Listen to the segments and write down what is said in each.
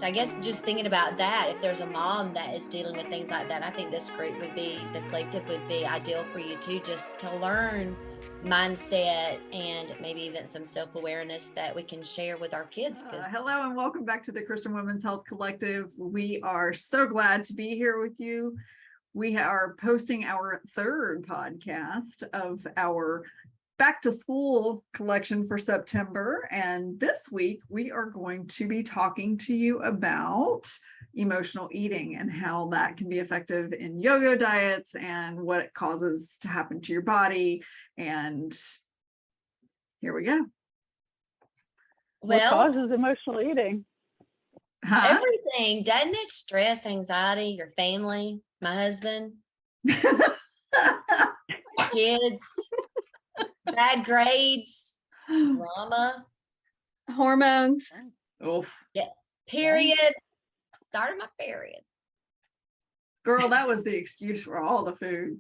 So I guess just thinking about that, if there's a mom that is dealing with things like that, I think this group would be, the collective would be ideal for you too, just to learn mindset and maybe even some self-awareness that we can share with our kids. Hello and welcome back to the Christian Women's Health Collective. We are so glad to be here with you. We are posting our third podcast of our back to school collection for September. And this week we are going to be talking to you about emotional eating and how that can be effective in yo-yo diets and what it causes to happen to your body. And here we go. What causes emotional eating? Everything, doesn't it? Stress, anxiety, your family, my husband, kids, bad grades, drama, hormones. Oof. Yeah. Period. Started my period. Girl, that was the excuse for all the food.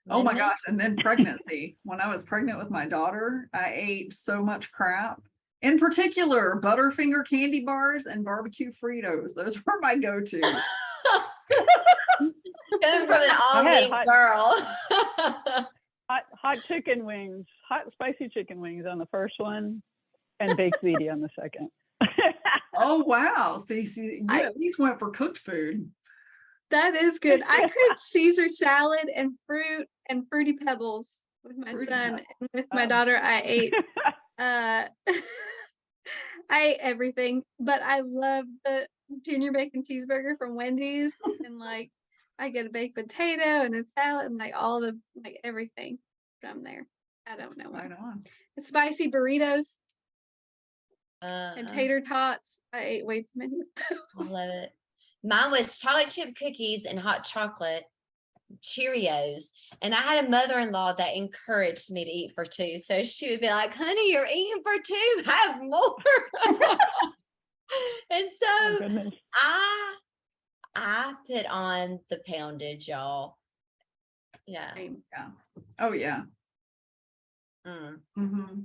Oh my gosh. And then pregnancy. When I was pregnant with my daughter, I ate so much crap. In particular, Butterfinger candy bars and barbecue Fritos. Those were my go-to. Coming from an all-meat girl. hot chicken wings, hot spicy chicken wings on the first one, and baked ziti on the second. Oh wow! See, you at least went for cooked food. That is good. I cooked Caesar salad and fruit and Fruity Pebbles with my son. And with my daughter, I ate I ate everything, but I love the junior bacon cheeseburger from Wendy's, and like I get a baked potato and a salad and like all the everything from there. I don't know why. Right on. And spicy burritos and tater tots. I ate way too many. I love it. Mine was chocolate chip cookies and hot chocolate Cheerios. And I had a mother-in-law that encouraged me to eat for two. So she would be like, honey, you're eating for two, have more. And so I put on the poundage, y'all. Yeah. Oh yeah. Mm-hmm.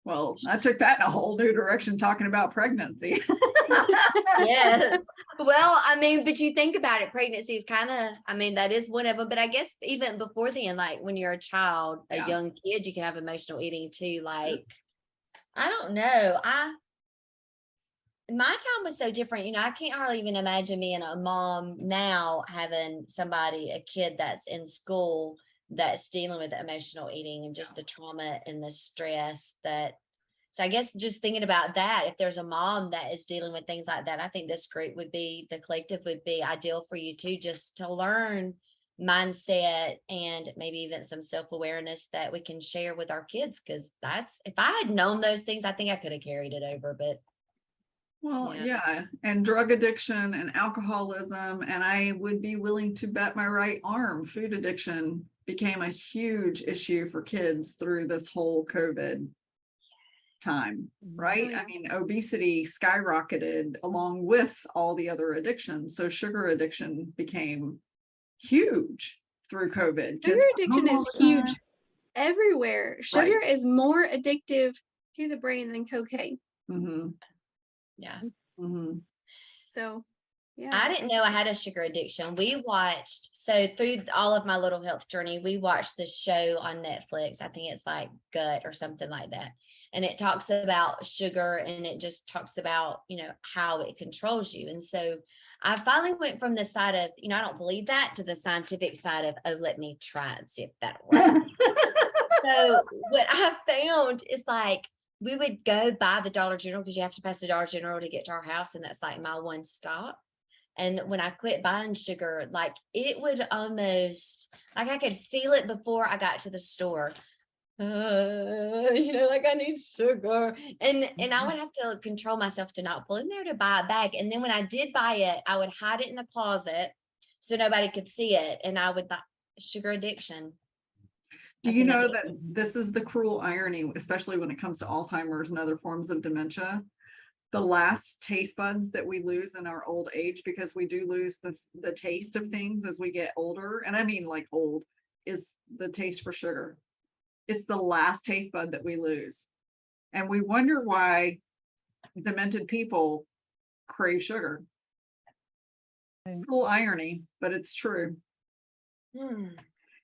Well, I took that in a whole new direction talking about pregnancy. Yeah. Well, I mean, but you think about it, pregnancy is kind of, I mean, that is one of them. But I guess even before then, like when you're a child, a young kid, you can have emotional eating too. Like, I don't know. My time was so different. You know, I can't hardly even imagine being a mom now having a kid that's in school that's dealing with emotional eating and just the trauma and the stress that. So I guess just thinking about that, if there's a mom that is dealing with things like that, I think this group would be, the collective would be ideal for you too, just to learn mindset and maybe even some self-awareness that we can share with our kids. Because if I had known those things, I think I could have carried it over, but. Well, yeah, and drug addiction and alcoholism, and I would be willing to bet my right arm, food addiction became a huge issue for kids through this whole COVID time, right? I mean, obesity skyrocketed along with all the other addictions. So sugar addiction became huge through COVID. Sugar addiction is huge everywhere. Sugar is more addictive to the brain than cocaine. Mm-hmm. Yeah. Mm-hmm. So, yeah. I didn't know I had a sugar addiction. So through all of my little health journey, we watched this show on Netflix. I think it's like Gut or something like that. And it talks about sugar, and it just talks about, you know, how it controls you. And so I finally went from the side of, you know, I don't believe that, to the scientific side of, oh, let me try and see if that'll work. So what I found is like, we would go by the Dollar General because you have to pass the Dollar General to get to our house. And that's like my one stop. And when I quit buying sugar, like it would almost, like I could feel it before I got to the store. You know, like I need sugar. And I would have to control myself to not pull in there to buy a bag. And then when I did buy it, I would hide it in the closet so nobody could see it. And I would buy sugar addiction. Do you know that this is the cruel irony, especially when it comes to Alzheimer's and other forms of dementia? The last taste buds that we lose in our old age, because we do lose the taste of things as we get older, and I mean like old, is the taste for sugar. It's the last taste bud that we lose. And we wonder why demented people crave sugar. Right. Cruel irony, but it's true. Hmm.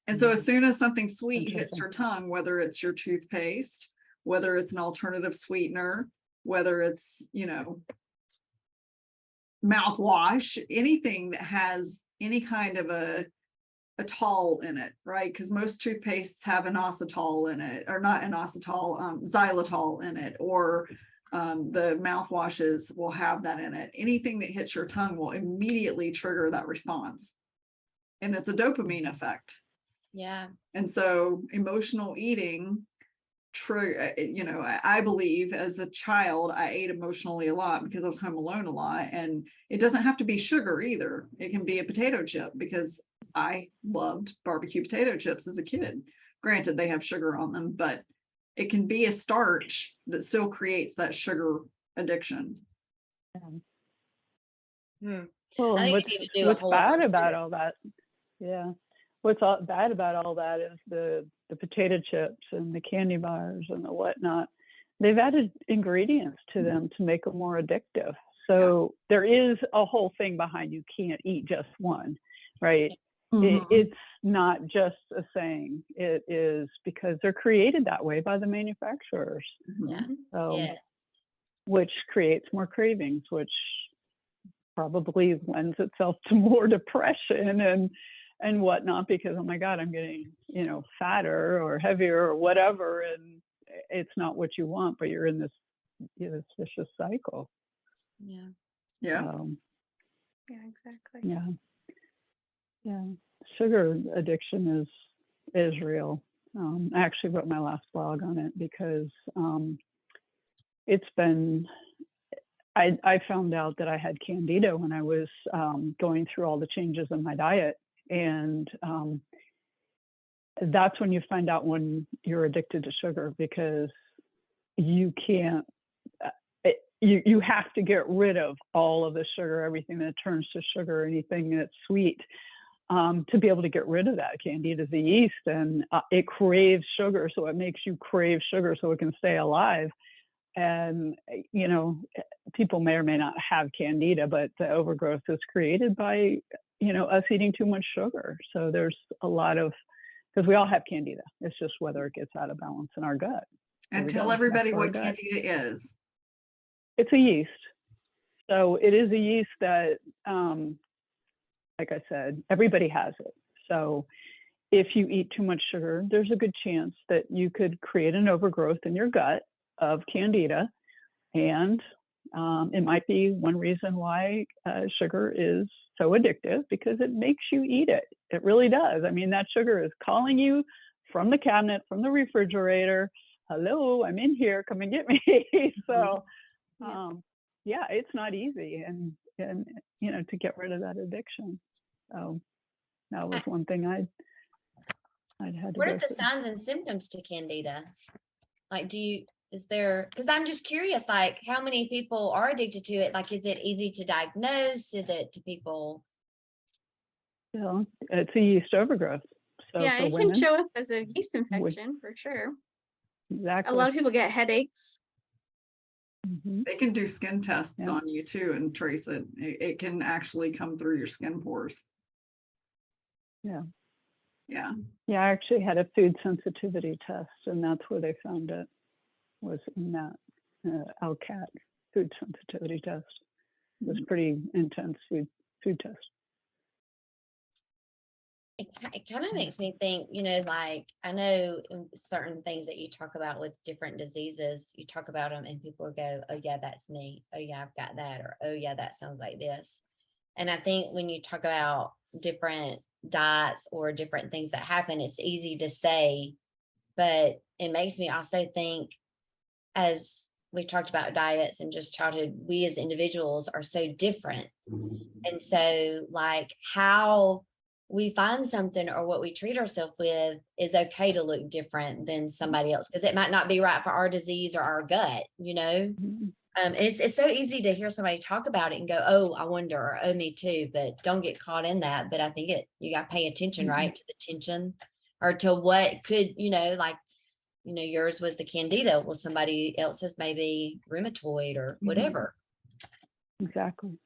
And so as soon as something sweet hits Interesting. your tongue, whether it's your toothpaste, whether it's an alternative sweetener, whether it's, mouthwash, anything that has any kind of a tol in it, right? Because most toothpastes have inositol in it, or not inositol, xylitol in it, or the mouthwashes will have that in it. Anything that hits your tongue will immediately trigger that response. And it's a dopamine effect. Yeah. And so emotional eating, I believe as a child, I ate emotionally a lot because I was home alone a lot. And it doesn't have to be sugar either. It can be a potato chip, because I loved barbecue potato chips as a kid. Granted, they have sugar on them, but it can be a starch that still creates that sugar addiction. Hmm. Well, I and think we need to do a what's whole bad other about video. all that? Yeah. What's bad about all that is the potato chips and the candy bars and the whatnot. They've added ingredients to them to make them more addictive. So there is a whole thing behind you can't eat just one, right? Mhm. It's not just a saying. It is because they're created that way by the manufacturers. Yeah. So, Yes. which creates more cravings, which probably lends itself to more depression and whatnot, because, oh my God, I'm getting, fatter or heavier or whatever. And it's not what you want, but you're in this vicious cycle. Yeah. Yeah. Yeah, exactly. Yeah. Yeah. Sugar addiction is real. I actually wrote my last blog on it because it's been, I found out that I had Candida when I was going through all the changes in my diet. And that's when you find out when you're addicted to sugar, because you can't, you have to get rid of all of the sugar, everything that turns to sugar, anything that's sweet, to be able to get rid of that. Candida is the yeast, and it craves sugar, so it makes you crave sugar so it can stay alive. And, people may or may not have Candida, but the overgrowth is created by, us eating too much sugar. So there's a lot of, because we all have Candida. It's just whether it gets out of balance in our gut. And we tell go, everybody back to our what gut. Candida is. It's a yeast. So it is a yeast that, like I said, everybody has it. So if you eat too much sugar, there's a good chance that you could create an overgrowth in your gut of Candida. And it might be one reason why sugar is so addictive, because it makes you eat it. It really does. I mean, that sugar is calling you from the cabinet, from the refrigerator. Hello, I'm in here. Come and get me. So, yeah, it's not easy, and to get rid of that addiction. So that was one thing I'd had to What go are the through. signs and symptoms to Candida? Like, is there, because I'm just curious, like, how many people are addicted to it? Like, is it easy to diagnose? Is it to people? It's a yeast overgrowth. So Yeah, for it women, can show up as a yeast infection for sure. exactly. A lot of people get headaches. Mhm. They can do skin tests Yeah. on you too and trace it. It can actually come through your skin pores. Yeah. Yeah. Yeah, I actually had a food sensitivity test, and that's where they found it, was in that LCAT food sensitivity test. It was pretty intense food test. It kind of makes me think, like, I know in certain things that you talk about with different diseases, you talk about them and people go, oh yeah, that's me. Oh yeah, I've got that. Or, oh yeah, that sounds like this. And I think when you talk about different diets or different things that happen, it's easy to say, but it makes me also think, as we talked about diets and just childhood, we as individuals are so different. And so, like, how we find something or what we treat ourselves with is okay to look different than somebody else, because it might not be right for our disease or our gut. Mhm. It's so easy to hear somebody talk about it and go, oh, I wonder, or oh, me too, but don't get caught in that. But I think you got to pay attention, right, to the tension, or to what could, like, yours was the Candida. Well, somebody else's maybe rheumatoid or whatever. Exactly.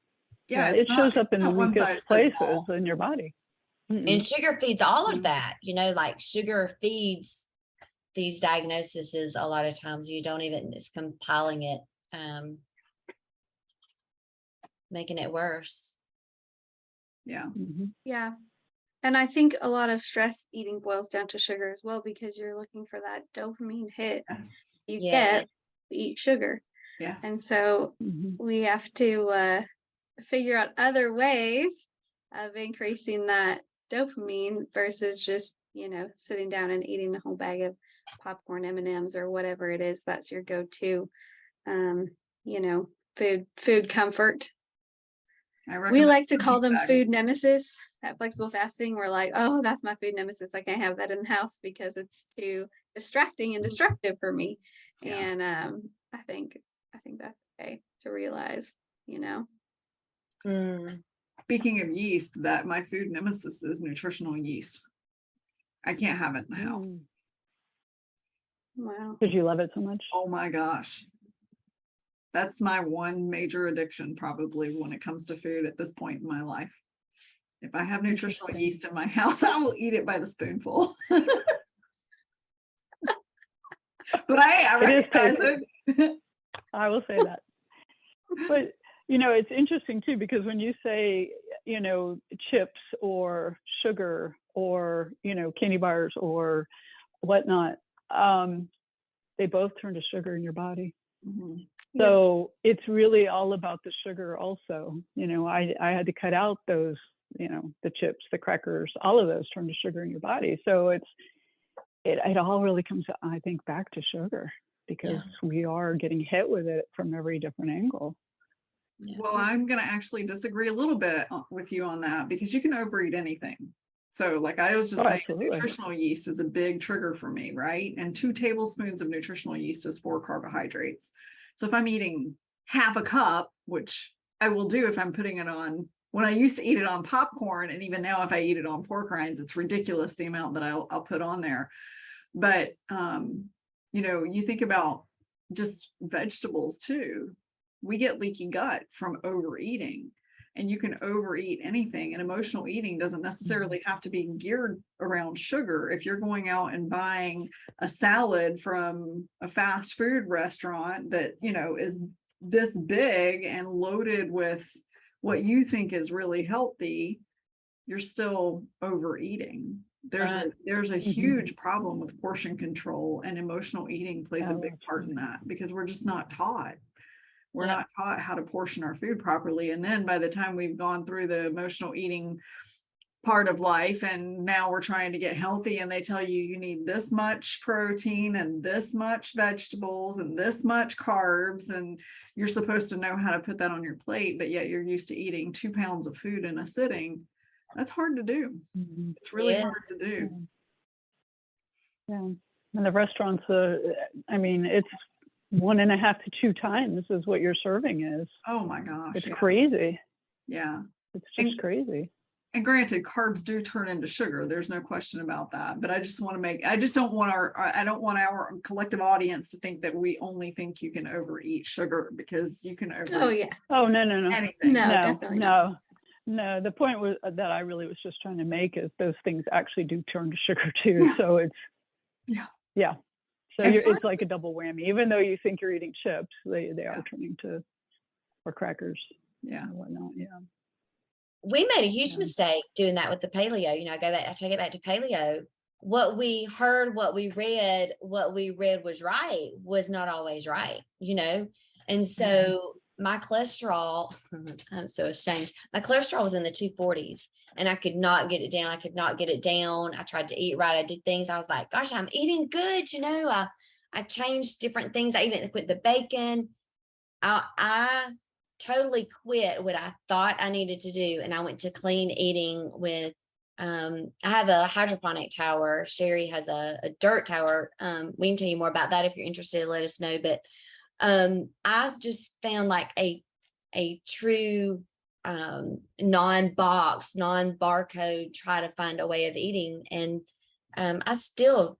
Yeah, It shows up in the not one size weakest fits places all. in your body. And sugar feeds all of Mhm. that, like sugar feeds these diagnoses a lot of times. You don't even, it's compiling it, making it worse. Yeah. Mhm. Yeah. And I think a lot of stress eating boils down to sugar as well, because you're looking for that dopamine hit Yes. you Yeah. get eat sugar. Yes. And so Mhm. we have to figure out other ways of increasing that dopamine versus just, sitting down and eating a whole bag of popcorn, M&Ms, or whatever it is that's your go-to, food comfort. I We recommend like to call cookie them bag. food nemesis at Flexible Fasting. We're like, oh, that's my food nemesis. I can't have that in the house because it's too distracting and destructive for me. Yeah. And I think that's okay to realize, Mm. Speaking of yeast, that my food nemesis is nutritional yeast. I can't have it in the house. Wow. Because you love it so much. Oh my gosh. That's my one major addiction, probably, when it comes to food at this point in my life. If I have nutritional Interesting. yeast in my house, I will eat it by the spoonful. But I It is recognize it. I will say that. But it's interesting too, because when you say, chips or sugar or, candy bars or whatnot, they both turn to sugar in your body. Mhm. So it's really all about the sugar also. I had to cut out those, the chips, the crackers, all of those turn to sugar in your body. So it all really comes, I think, back to sugar, because we are getting hit with it from every different angle. Yeah. Well, I'm going to actually disagree a little bit with you on that, because you can overeat anything. So like I was just saying, Absolutely. nutritional yeast is a big trigger for me, right? And 2 tablespoons of nutritional yeast is 4 carbohydrates. So if I'm eating half a cup, which I will do if I'm putting it on, when I used to eat it on popcorn, and even now if I eat it on pork rinds, it's ridiculous the amount that I'll put on there. But you think about just vegetables too. We get leaky gut from overeating, and you can overeat anything. And emotional eating doesn't necessarily have to be geared around sugar. If you're going out and buying a salad from a fast food restaurant that, is this big and loaded with what you think is really healthy, you're still overeating. There's a huge problem with portion control, and emotional eating plays a big part in that, because we're just not taught. We're not taught how to portion our food properly. And then by the time we've gone through the emotional eating part of life, and now we're trying to get healthy, and they tell you need this much protein and this much vegetables and this much carbs, and you're supposed to know how to put that on your plate, but yet you're used to eating 2 pounds of food in a sitting. That's hard to do. It's really hard to do. Yeah. And the restaurants, it's 1.5 to 2 times is what your serving is. Oh my gosh. It's crazy. Yeah. It's just crazy. And granted, carbs do turn into sugar. There's no question about that. But I don't want our collective audience to think that we only think you can overeat sugar, because you can overeat. Oh yeah. Oh, no. Anything. No, definitely not. No, the point was that I really was just trying to make is those things actually do turn to sugar too. Yeah. So it's, yeah. So it's like a double whammy. Even though you think you're eating chips, they are turning to, or crackers. Yeah. And whatnot. Yeah. We made a huge mistake doing that with the paleo. I take it back to paleo. What we heard, what we read was right, was not always right, And so my cholesterol, I'm so ashamed. My cholesterol was in the 240s, and I could not get it down. I tried to eat right. I did things. I was like, gosh, I'm eating good. I changed different things. I even quit the bacon. I totally quit what I thought I needed to do. And I went to clean eating with, I have a hydroponic tower. Sheri has a dirt tower. We can tell you more about that if you're interested, let us know. But I just found like a true non-box, non-barcode, try to find a way of eating. And I still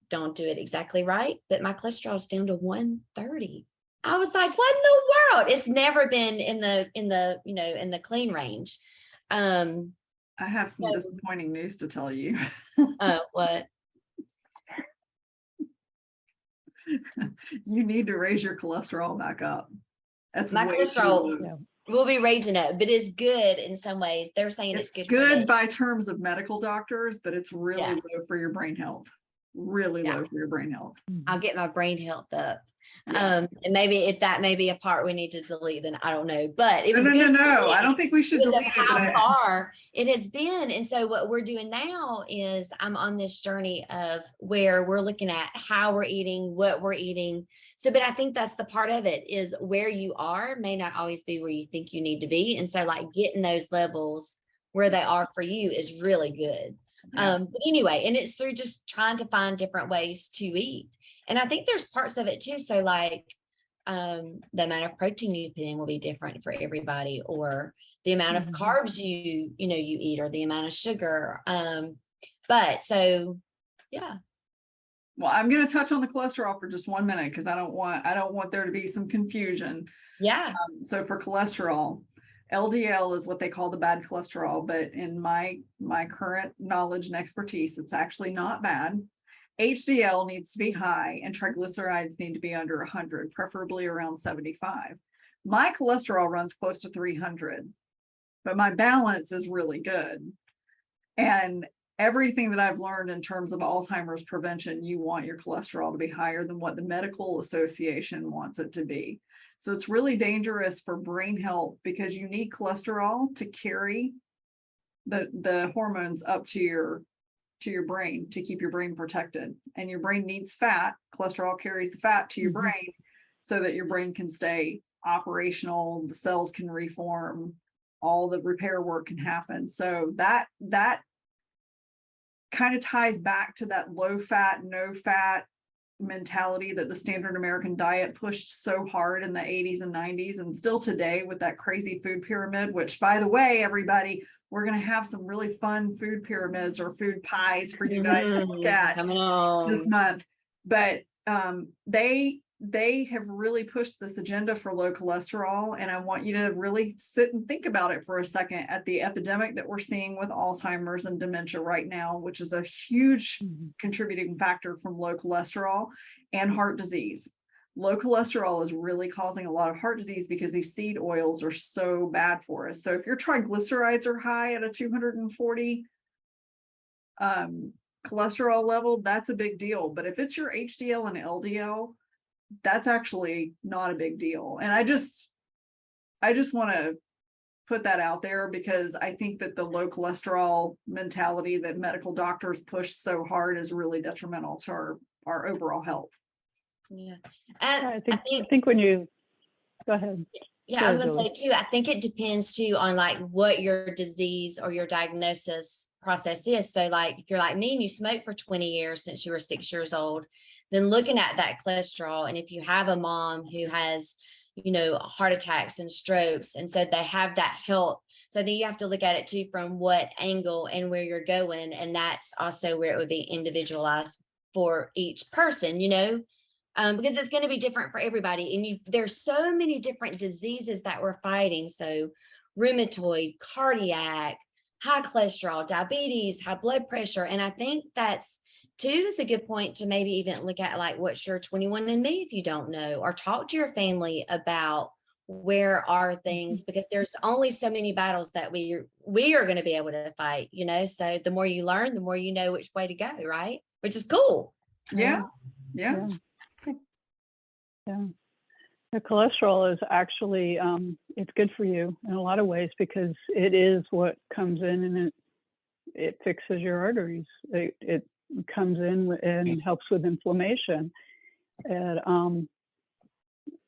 don't do it exactly right, but my cholesterol is down to 130. I was like, what in the world? It's never been in the clean range. I have some So- disappointing news to tell you. What? You need to raise your cholesterol back up. That's My way too cholesterol- low. Yeah. We'll be raising it, but it's good in some ways. They're saying it's It's good. For good me. by terms of medical doctors, but it's really Yeah. low for your brain health. Really Yeah. low for your brain health. I'll get my brain health up. Yeah. And maybe if that may be a part we need to delete, then I don't know. But it was No. good. for me I don't think we should because of delete it. But how far it has been. And so what we're doing now is I'm on this journey of where we're looking at how we're eating, what we're eating. So, but I think that's the part of it is where you are may not always be where you think you need to be. And so like getting those levels where they are for you is really good. Yeah. But anyway, and it's through just trying to find different ways to eat. And I think there's parts of it too. So like the amount of protein you put in will be different for everybody, or the amount of carbs you eat, or the amount of sugar. But so yeah. Well, I'm going to touch on the cholesterol for just 1 minute because I don't want there to be some confusion. Yeah. So for cholesterol, LDL is what they call the bad cholesterol, but in my current knowledge and expertise, it's actually not bad. HDL needs to be high and triglycerides need to be under 100, preferably around 75. My cholesterol runs close to 300, but my balance is really good. And everything that I've learned in terms of Alzheimer's prevention, you want your cholesterol to be higher than what the medical association wants it to be. So it's really dangerous for brain health because you need cholesterol to carry the hormones up to your brain to keep your brain protected. And your brain needs fat. Cholesterol carries the fat to your brain so that your brain can stay operational, the cells can reform, all the repair work can happen. So that kind of ties back to that low fat, no fat mentality that the standard American diet pushed so hard in the 80s and 90s, and still today with that crazy food pyramid, which by the way, everybody, we're going to have some really fun food pyramids or food pies for you guys to look at coming on this month. But they have really pushed this agenda for low cholesterol. And I want you to really sit and think about it for a second at the epidemic that we're seeing with Alzheimer's and dementia right now, which is a huge contributing factor from low cholesterol and heart disease. Low cholesterol is really causing a lot of heart disease because these seed oils are so bad for us. So if your triglycerides are high at a 240 cholesterol level, that's a big deal. But if it's your HDL and LDL, that's actually not a big deal. And I just want to put that out there because I think that the low cholesterol mentality that medical doctors push so hard is really detrimental to our overall health. Yeah. And I think when you go ahead. Yeah, I was going to say too, I think it depends too on like what your disease or your diagnosis process is. So like if you're like me and you smoked for 20 years since you were 6 years old, then looking at that cholesterol, and if you have a mom who has, heart attacks and strokes, and so they have that health, so then you have to look at it too from what angle and where you're going, and that's also where it would be individualized for each person, because it's going to be different for everybody. And there's so many different diseases that we're fighting. So rheumatoid, cardiac, high cholesterol, diabetes, high blood pressure. And I think that's too is a good point to maybe even look at like what's your 21andMe if you don't know, or talk to your family about where are things, because there's only so many battles that we are going to be able to fight, so the more you learn, the more you know which way to go, right? Which is cool. Yeah. The cholesterol is actually it's good for you in a lot of ways because it is what comes in and it fixes your arteries. It comes in and helps with inflammation. And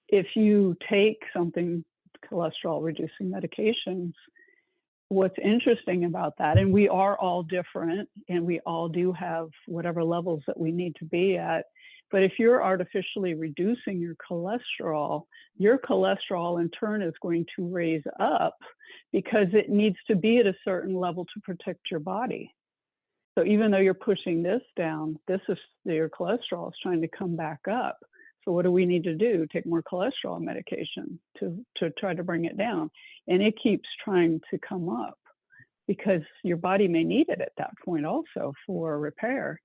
if you take something, cholesterol reducing medications, what's interesting about that, and we are all different and we all do have whatever levels that we need to be at, but if you're artificially reducing your cholesterol in turn is going to raise up because it needs to be at a certain level to protect your body. So even though you're pushing this down, your cholesterol is trying to come back up. So what do we need to do? Take more cholesterol medication to try to bring it down. And it keeps trying to come up because your body may need it at that point also for repair.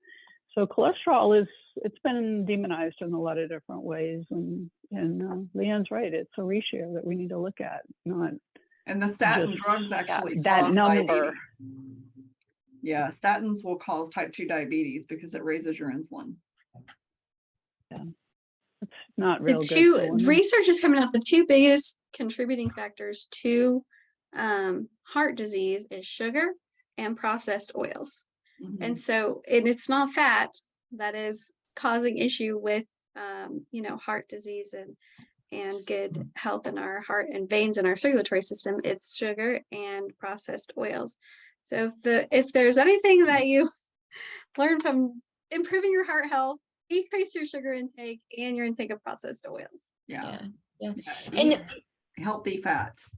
So cholesterol it's been demonized in a lot of different ways. And Leanne's right. It's a ratio that we need to look at, not. And the statin drugs actually that cause number. diabetes. Yeah, statins will cause type 2 diabetes because it raises your insulin. Yeah. It's not The real good. two research is coming out. The two biggest contributing factors to heart disease is sugar and processed oils. Mhm. And so, and it's not fat that is causing issue with, heart disease and good health in our heart and veins in our circulatory system. It's sugar and processed oils. So if there's anything that you learn from improving your heart health, decrease your sugar intake and your intake of processed oils. Yeah. And Healthy fats.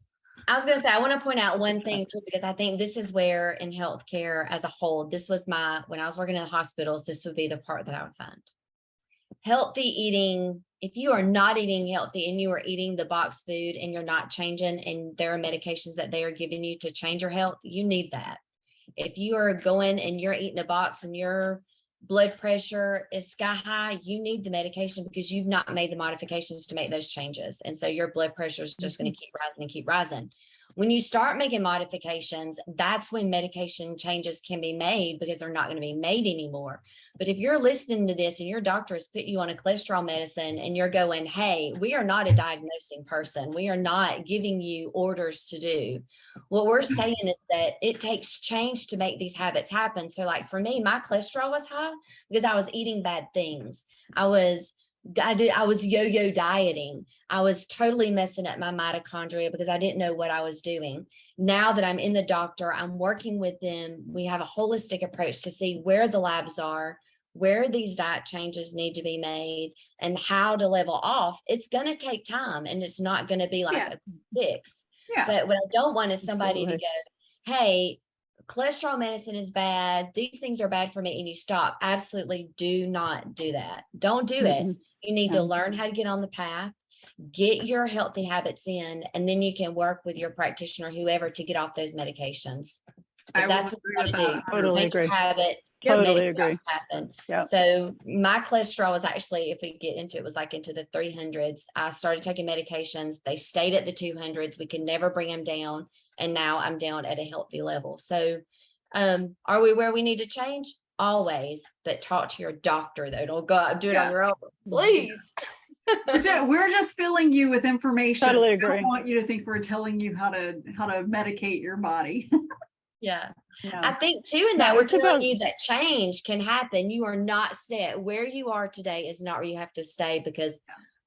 I was going to say, I want to point out one thing too, because I think this is where in healthcare as a whole, this was when I was working in the hospitals, this would be the part that I would find. Healthy eating, if you are not eating healthy and you are eating the box food and you're not changing, and there are medications that they are giving you to change your health, you need that. If you are going and you're eating a box and your blood pressure is sky high, you need the medication because you've not made the modifications to make those changes. And so your blood pressure is just going to keep rising and keep rising. When you start making modifications, that's when medication changes can be made because they're not going to be made anymore. But if you're listening to this and your doctor has put you on a cholesterol medicine and you're going, hey, we are not a diagnosing person. We are not giving you orders to do. What we're saying is that it takes change to make these habits happen. So like for me, my cholesterol was high because I was eating bad things. I was yo-yo dieting. I was totally messing up my mitochondria because I didn't know what I was doing. Now that I'm in the doctor, I'm working with them. We have a holistic approach to see where the labs are, where these diet changes need to be made, and how to level off. It's going to take time, and it's not going to be like a fix. Yeah. But what I don't want is somebody to go, hey, cholesterol medicine is bad. These things are bad for me. And you stop. Absolutely do not do that. Don't do it. You need to learn how to get on the path, get your healthy habits in, and then you can work with your practitioner, whoever, to get off those medications. That's what you got to do. Totally Make agree. your habit. Totally agree. Happen. Yeah. So my cholesterol was actually, if we get into it, was like into the 300s. I started taking medications. They stayed at the 200s. We could never bring them down. And now I'm down at a healthy level. So are we where we need to change? Always. But talk to your doctor, though. Don't go out and do it on your own. Please. We're just filling you with information. Totally I agree. don't want you to think we're telling you how to medicate your body. Yeah. Yeah. I think too, in that we're telling you that change can happen. You are not set. Where you are today is not where you have to stay, because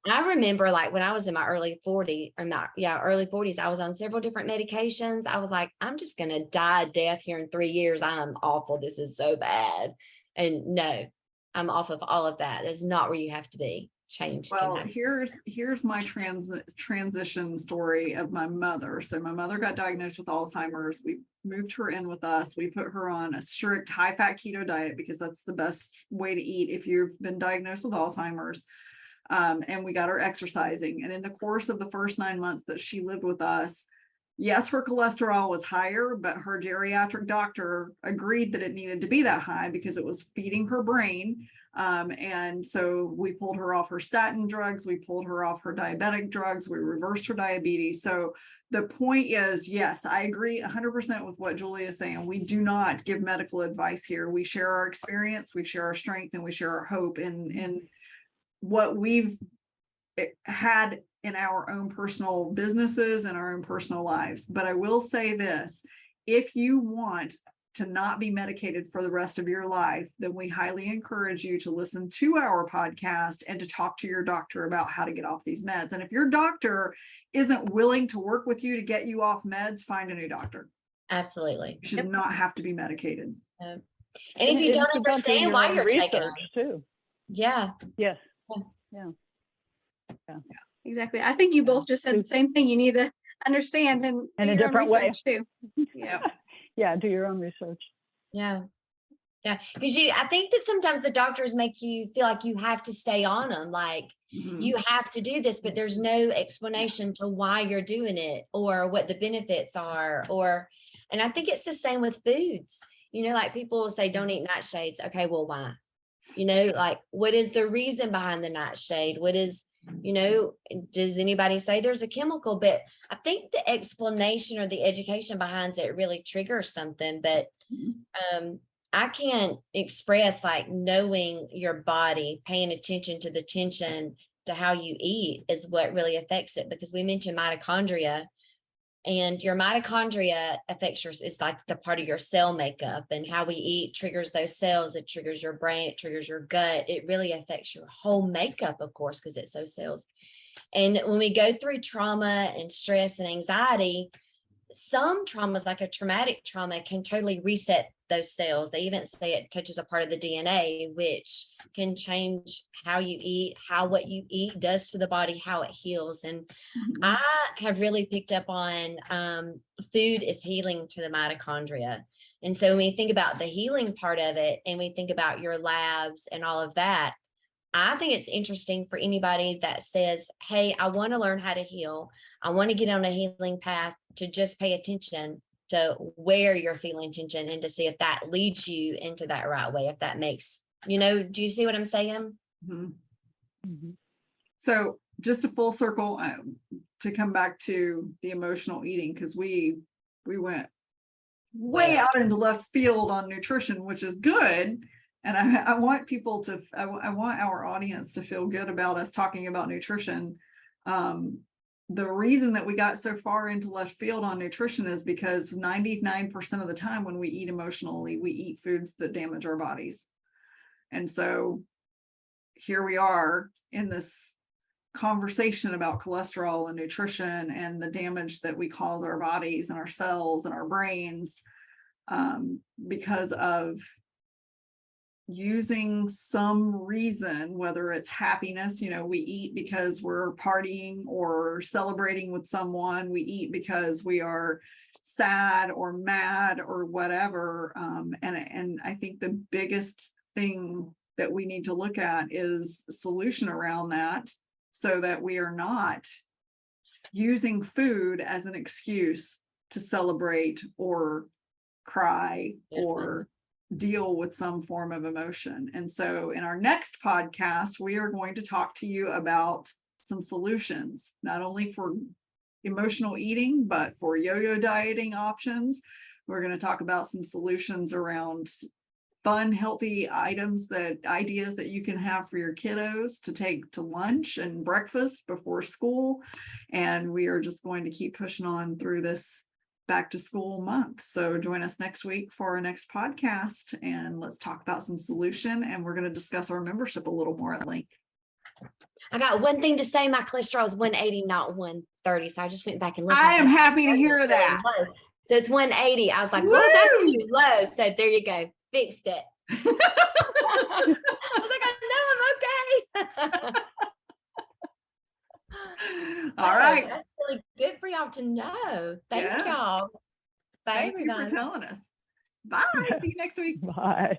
I remember like when I was in my early 40s, I was on several different medications. I was like, I'm just going to die a death here in 3 years. I'm awful. This is so bad. And no, I'm off of all of that. That's not where you have to be. Change. Well, here's my transition story of my mother. So my mother got diagnosed with Alzheimer's. We moved her in with us. We put her on a strict high-fat keto diet because that's the best way to eat if you've been diagnosed with Alzheimer's. And we got her exercising. And in the course of the first 9 months that she lived with us, yes, her cholesterol was higher, but her geriatric doctor agreed that it needed to be that high because it was feeding her brain. And so we pulled her off her statin drugs. We pulled her off her diabetic drugs. We reversed her diabetes. So the point is, yes, I agree 100% with what Julie is saying. We do not give medical advice here. We share our experience, we share our strength, and we share our hope in what we've had in our own personal businesses and our own personal lives. But I will say this, if you want to not be medicated for the rest of your life, then we highly encourage you to listen to our podcast and to talk to your doctor about how to get off these meds. And if your doctor isn't willing to work with you to get you off meds, find a new doctor. Absolutely. You should not have to be medicated. And if you don't understand why you're taking them too. Yeah. Yes. Yeah. Exactly. I think you both just said the same thing. You need to understand and in a different way too. Yeah. Yeah, do your own research. Yeah. Yeah. Because I think that sometimes the doctors make you feel like you have to stay on them. Like, You have to do this, but there's no explanation to why you're doing it or what the benefits are, and I think it's the same with foods. Like people will say, don't eat nightshades. Okay, well, why? Like, what is the reason behind the nightshade? What is, does anybody say there's a chemical? But I think the explanation or the education behind it really triggers something. But I can't express like knowing your body, paying attention to the tension to how you eat is what really affects it, because we mentioned mitochondria, and your mitochondria affects it's like the part of your cell makeup, and how we eat triggers those cells. It triggers your brain, it triggers your gut. It really affects your whole makeup, of course, because it's those cells. And when we go through trauma and stress and anxiety, some traumas, like a traumatic trauma, can totally reset those cells. They even say it touches a part of the DNA, which can change how you eat, how what you eat does to the body, how it heals. And I have really picked up on food is healing to the mitochondria. And so when we think about the healing part of it, and we think about your labs and all of that, I think it's interesting for anybody that says, hey, I want to learn how to heal. I want to get on a healing path, to just pay attention to where you're feeling tension and to see if that leads you into that right way, if that makes, do you see what I'm saying? So just a full circle to come back to the emotional eating, because we went way out into left field on nutrition, which is good. And I want people to, I want our audience to feel good about us talking about nutrition. The reason that we got so far into left field on nutrition is because 99% of the time when we eat emotionally, we eat foods that damage our bodies. And so here we are in this conversation about cholesterol and nutrition and the damage that we cause our bodies and our cells and our brains because of using some reason, whether it's happiness, we eat because we're partying or celebrating with someone, we eat because we are sad or mad or whatever. And I think the biggest thing that we need to look at is a solution around that, so that we are not using food as an excuse to celebrate or cry or deal with some form of emotion. And so in our next podcast, we are going to talk to you about some solutions, not only for emotional eating, but for yo-yo dieting options. We're going to talk about some solutions around fun, healthy ideas that you can have for your kiddos to take to lunch and breakfast before school. And we are just going to keep pushing on through this back to school month. So join us next week for our next podcast, and let's talk about some solution. And we're going to discuss our membership a little more at length. I got one thing to say. My cholesterol is 180, not 130. So I just went back and looked. I am happy to hear that. So it's 180. I was like, well, that's too low. So there you go. Fixed it. I was like, I know I'm okay. All right. That's really good for y'all to know. Thank y'all. Bye, Thank everybody. you for telling us. Bye. See you next week. Bye.